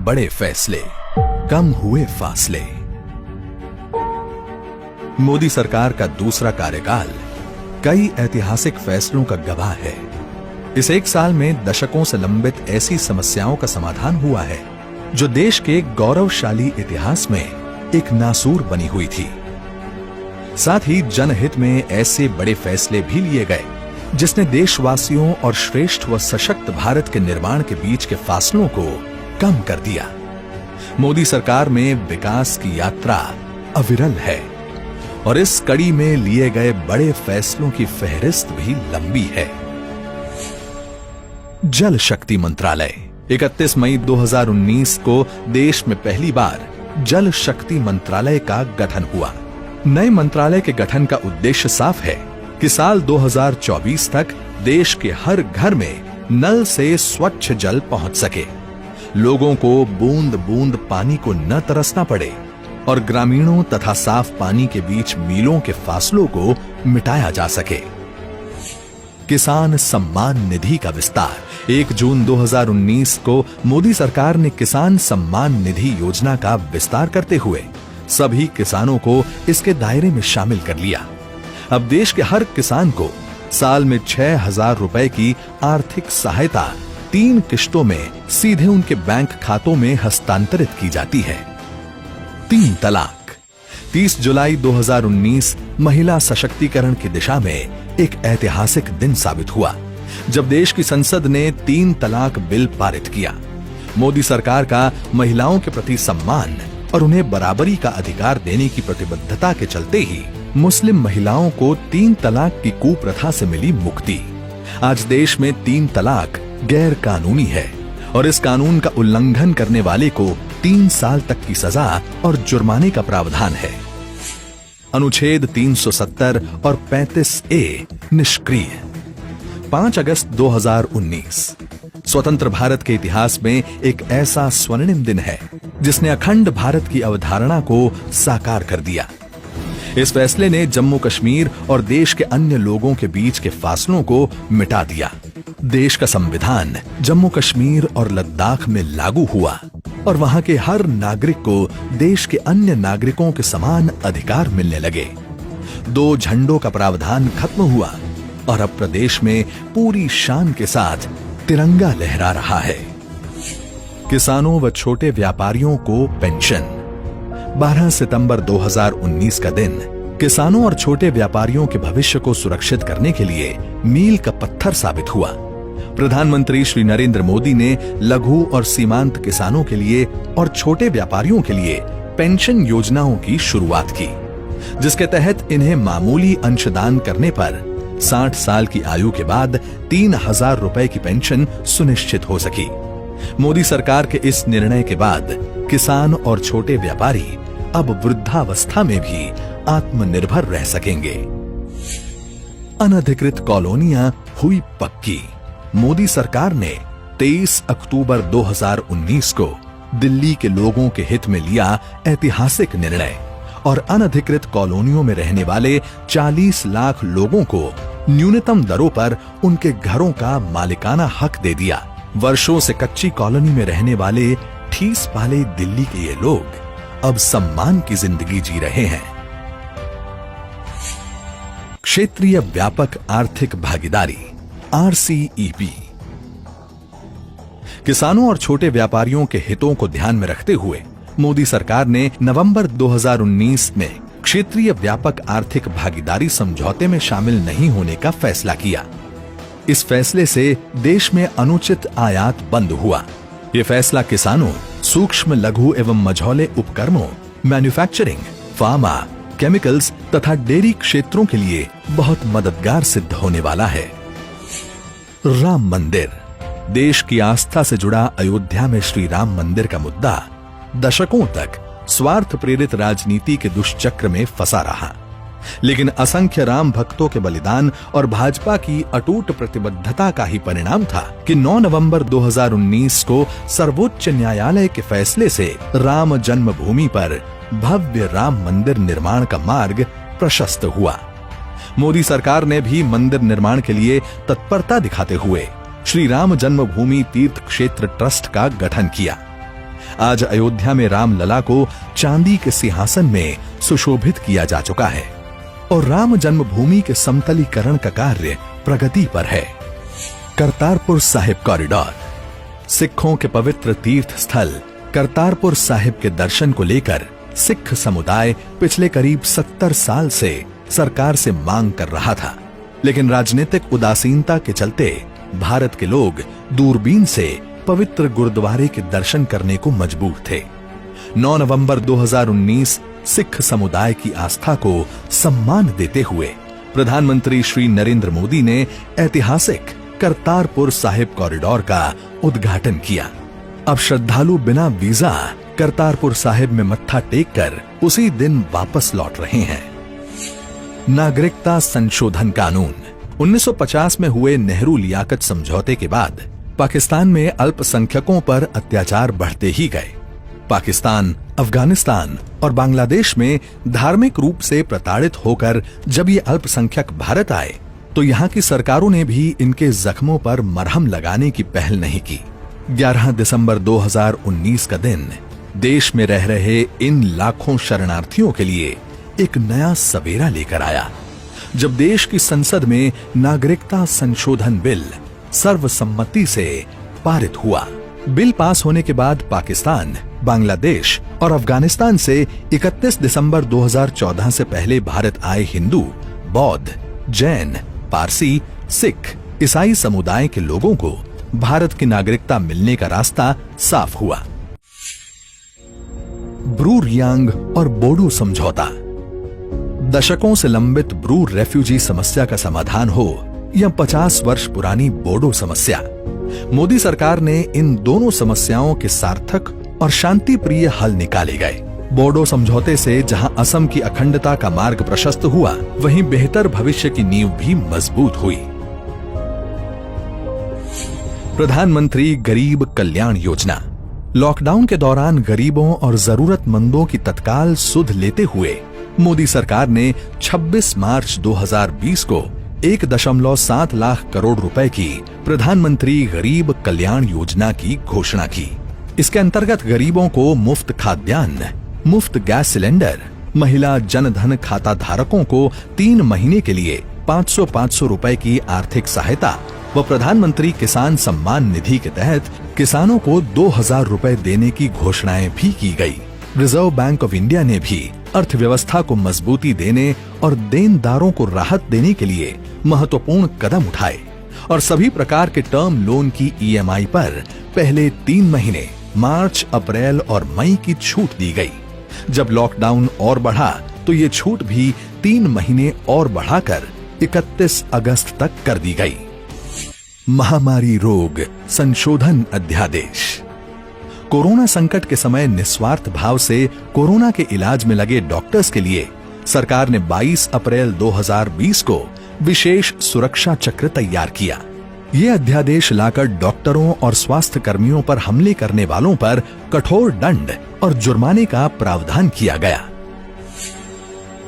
बड़े फैसले, कम हुए फासले। मोदी सरकार का दूसरा कार्यकाल कई ऐतिहासिक फैसलों का गवाह है। इस एक साल में दशकों से लंबित ऐसी समस्याओं का समाधान हुआ है जो देश के गौरवशाली इतिहास में एक नासूर बनी हुई थी। साथ ही जनहित में ऐसे बड़े फैसले भी लिए गए जिसने देशवासियों और श्रेष्ठ व सशक्त भारत के निर्माण के बीच के फासलों को कम कर दिया। मोदी सरकार में विकास की यात्रा अविरल है और इस कड़ी में लिए गए बड़े फैसलों की फहरिस्त भी लंबी है। जल शक्ति मंत्रालय 31 मई 2019 को देश में पहली बार जल शक्ति मंत्रालय का गठन हुआ। नए मंत्रालय के गठन का उद्देश्य साफ है कि साल 2024 तक देश के हर घर में नल से स्वच्छ जल पहुंच सके, लोगों को बूंद बूंद पानी को न तरसना पड़े और ग्रामीणों तथा साफ पानी के बीच मीलों के फासलों को मिटाया जा सके। किसान सम्मान निधि का विस्तार 1 जून 2019 को मोदी सरकार ने किसान सम्मान निधि योजना का विस्तार करते हुए सभी किसानों को इसके दायरे में शामिल कर लिया। अब देश के हर किसान को साल में 6,000 रुपए की आर्थिक सहायता 3 किश्तों में सीधे उनके बैंक खातों में हस्तांतरित की जाती है। 3 तलाक 30 जुलाई 2019 महिला सशक्तिकरण की दिशा में एक ऐतिहासिक दिन साबित हुआ जब देश की संसद ने 3 तलाक बिल पारित किया। मोदी सरकार का महिलाओं के प्रति सम्मान और उन्हें बराबरी का अधिकार देने की प्रतिबद्धता के चलते ही मुस्लिम महिलाओं को 3 तलाक की कुप्रथा से मिली मुक्ति। आज देश में 3 तलाक गैर कानूनी है और इस कानून का उल्लंघन करने वाले को 3 साल तक की सजा और जुर्माने का प्रावधान है। अनुच्छेद 370 और 35A निष्क्रिय। 5 अगस्त 2019 स्वतंत्र भारत के इतिहास में एक ऐसा स्वर्णिम दिन है जिसने अखंड भारत की अवधारणा को साकार कर दिया। इस फैसले ने जम्मू कश्मीर और देश के अन्य लोगों के बीच के फासलों को मिटा दिया। देश का संविधान जम्मू कश्मीर और लद्दाख में लागू हुआ और वहां के हर नागरिक को देश के अन्य नागरिकों के समान अधिकार मिलने लगे। 2 झंडों का प्रावधान खत्म हुआ और अब प्रदेश में पूरी शान के साथ तिरंगा लहरा रहा है। किसानों व छोटे व्यापारियों को पेंशन। 12 सितंबर 2019 का दिन किसानों और छोटे व्यापारियों के भविष्य को सुरक्षित करने के लिए मील का पत्थर साबित हुआ। प्रधानमंत्री श्री नरेंद्र मोदी ने लघु और सीमांत किसानों के लिए और छोटे व्यापारियों के लिए पेंशन योजनाओं की शुरुआत की, जिसके तहत इन्हें मामूली अंशदान करने पर 60 साल की आयु के बाद 3,000 रुपए की पेंशन सुनिश्चित हो सकी। मोदी सरकार के इस निर्णय के बाद किसान और छोटे व्यापारी अब वृद्धावस्था में भी आत्मनिर्भर रह सकेंगे। अनधिकृत कॉलोनियां हुई पक्की। मोदी सरकार ने 23 अक्टूबर 2019 को दिल्ली के लोगों के हित में लिया ऐतिहासिक निर्णय और अनधिकृत कॉलोनियों में रहने वाले 40 लाख लोगों को न्यूनतम दरों पर उनके घरों का मालिकाना हक दे दिया। वर्षों से कच्ची कॉलोनी में रहने वाले ठीस पाले दिल्ली के ये लोग अब सम्मान की जिंदगी जी रहे हैं। क्षेत्रीय व्यापक आर्थिक भागीदारी RCEP। किसानों और छोटे व्यापारियों के हितों को ध्यान में रखते हुए मोदी सरकार ने नवंबर 2019 में क्षेत्रीय व्यापक आर्थिक भागीदारी समझौते में शामिल नहीं होने का फैसला किया। इस फैसले से देश में अनुचित आयात बंद हुआ। ये फैसला किसानों, सूक्ष्म लघु एवं मझौले उपक्रमों, मैन्युफैक्चरिंग, फार्मा, केमिकल्स तथा डेयरी क्षेत्रों के लिए बहुत मददगार सिद्ध होने वाला है। राम मंदिर। देश की आस्था से जुड़ा अयोध्या में श्री राम मंदिर का मुद्दा दशकों तक स्वार्थ प्रेरित राजनीति के दुष्चक्र में फंसा रहा, लेकिन असंख्य राम भक्तों के बलिदान और भाजपा की अटूट प्रतिबद्धता का ही परिणाम था कि 9 नवंबर 2019 को सर्वोच्च न्यायालय के फैसले से राम जन्मभूमि पर भव्य राम मंदिर निर्माण का मार्ग प्रशस्त हुआ। मोदी सरकार ने भी मंदिर निर्माण के लिए तत्परता दिखाते हुए श्री राम जन्मभूमि तीर्थ क्षेत्र ट्रस्ट का गठन किया। आज अयोध्या में रामलला को चांदी के सिंहासन में सुशोभित किया जा चुका है और राम जन्मभूमि के समतलीकरण का कार्य प्रगति पर है। करतारपुर साहिब कॉरिडोर। सिखों के पवित्र तीर्थ स्थल करतारपुर साहिब के दर्शन को लेकर सिख समुदाय पिछले करीब 70 साल से सरकार से मांग कर रहा था, लेकिन राजनीतिक उदासीनता के चलते भारत के लोग दूरबीन से पवित्र गुरुद्वारे के दर्शन करने को मजबूर थे। 9 नवंबर 2019 सिख समुदाय की आस्था को सम्मान देते हुए प्रधानमंत्री श्री नरेंद्र मोदी ने ऐतिहासिक करतारपुर साहिब कॉरिडोर का उद्घाटन किया। अब श्रद्धालु बिना वीजा करतारपुर साहिब में मत्था टेककर उसी दिन वापस लौट रहे हैं। नागरिकता संशोधन कानून। 1950 में हुए नेहरू लियाकत समझौते के बाद पाकिस्तान में अल्पसंख्यकों पर अत्याचार बढ़ते ही गए। पाकिस्तान, अफगानिस्तान और बांग्लादेश में धार्मिक रूप से प्रताड़ित होकर जब ये अल्पसंख्यक भारत आए तो यहाँ की सरकारों ने भी इनके जख्मों पर मरहम लगाने की पहल नहीं की। 11 दिसंबर 2019 का दिन देश में रह रहे इन लाखों शरणार्थियों के लिए एक नया सवेरा लेकर आया, जब देश की संसद में नागरिकता संशोधन बिल सर्वसम्मति से पारित हुआ। बिल पास होने के बाद पाकिस्तान, बांग्लादेश और अफगानिस्तान से 31 दिसंबर 2014 से पहले भारत आए हिंदू, बौद्ध, जैन, पारसी, सिख, ईसाई समुदाय के लोगों को भारत की नागरिकता मिलने का रास्ता साफ हुआ। ब्रू रियांग और बोडो समझौता। दशकों से लंबित ब्रू रेफ्यूजी समस्या का समाधान हो या 50 वर्ष पुरानी बोडो समस्या, मोदी सरकार ने इन दोनों समस्याओं के सार्थक और शांति प्रिय हल निकाले गए। बोडो समझौते से जहां असम की अखंडता का मार्ग प्रशस्त हुआ, वहीं बेहतर भविष्य की नींव भी मजबूत हुई। प्रधानमंत्री गरीब कल्याण योजना। लॉकडाउन के दौरान गरीबों और जरूरतमंदों की तत्काल सुध लेते हुए मोदी सरकार ने 26 मार्च 2020 को 1.7 लाख करोड़ रुपए की प्रधानमंत्री गरीब कल्याण योजना की घोषणा की। इसके अंतर्गत गरीबों को मुफ्त खाद्यान्न, मुफ्त गैस सिलेंडर, महिला जनधन खाता धारकों को 3 महीने के लिए 500 रुपए की आर्थिक सहायता व प्रधानमंत्री किसान सम्मान निधि के तहत किसानों को 2000 रुपए देने की घोषणाएं भी की गई। रिजर्व बैंक ऑफ इंडिया ने भी अर्थव्यवस्था को मजबूती देने और देनदारों को राहत देने के लिए महत्वपूर्ण कदम उठाए और सभी प्रकार के टर्म लोन की EMI पर पहले 3 महीने मार्च, अप्रैल और मई की छूट दी गई। जब लॉकडाउन और बढ़ा तो ये छूट भी 3 महीने और बढ़ाकर 31 अगस्त तक कर दी गई। महामारी रोग संशोधन अध्यादेश। कोरोना संकट के समय निस्वार्थ भाव से कोरोना के इलाज में लगे डॉक्टर्स के लिए सरकार ने 22 अप्रैल 2020 को विशेष सुरक्षा चक्र तैयार किया। ये अध्यादेश लाकर डॉक्टरों और स्वास्थ्य कर्मियों पर हमले करने वालों पर कठोर दंड और जुर्माने का प्रावधान किया गया।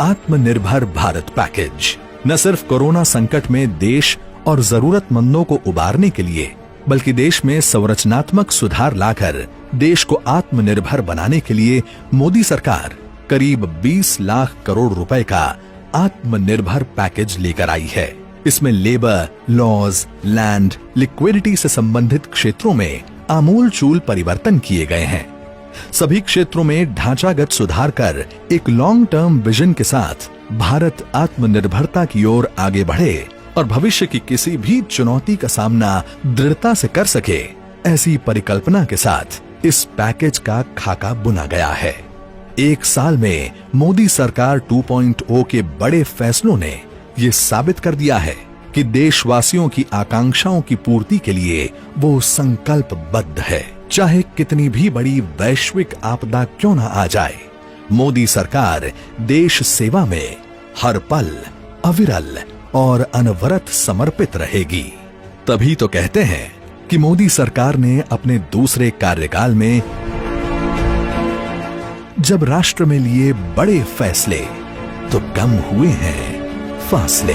आत्मनिर्भर भारत पैकेज न सिर्फ कोरोना संकट में देश और जरूरतमंदों को उबारने के लिए, बल्कि देश में संरचनात्मक सुधार लाकर देश को आत्मनिर्भर बनाने के लिए मोदी सरकार करीब 20 लाख करोड़ रुपए का आत्मनिर्भर पैकेज लेकर आई है। इसमें लेबर, लॉज, लैंड, लिक्विडिटी से संबंधित क्षेत्रों में आमूलचूल परिवर्तन किए गए हैं। सभी क्षेत्रों में ढांचागत सुधार कर एक लॉन्ग टर्म विजन के साथ भारत आत्मनिर्भरता की ओर आगे बढ़े और भविष्य की किसी भी चुनौती का सामना दृढ़ता से कर सके, ऐसी परिकल्पना के साथ इस पैकेज का खाका बुना गया है। 1 साल में मोदी सरकार 2.0 के बड़े फैसलों ने ये साबित कर दिया है कि देशवासियों की आकांक्षाओं की पूर्ति के लिए वो संकल्पबद्ध है। चाहे कितनी भी बड़ी वैश्विक आपदा क्यों न आ जाए, मोदी सरकार देश सेवा में हर पल अविरल और अनवरत समर्पित रहेगी। तभी तो कहते हैं कि मोदी सरकार ने अपने दूसरे कार्यकाल में जब राष्ट्र में लिए बड़े फैसले तो कम हुए हैं फासले।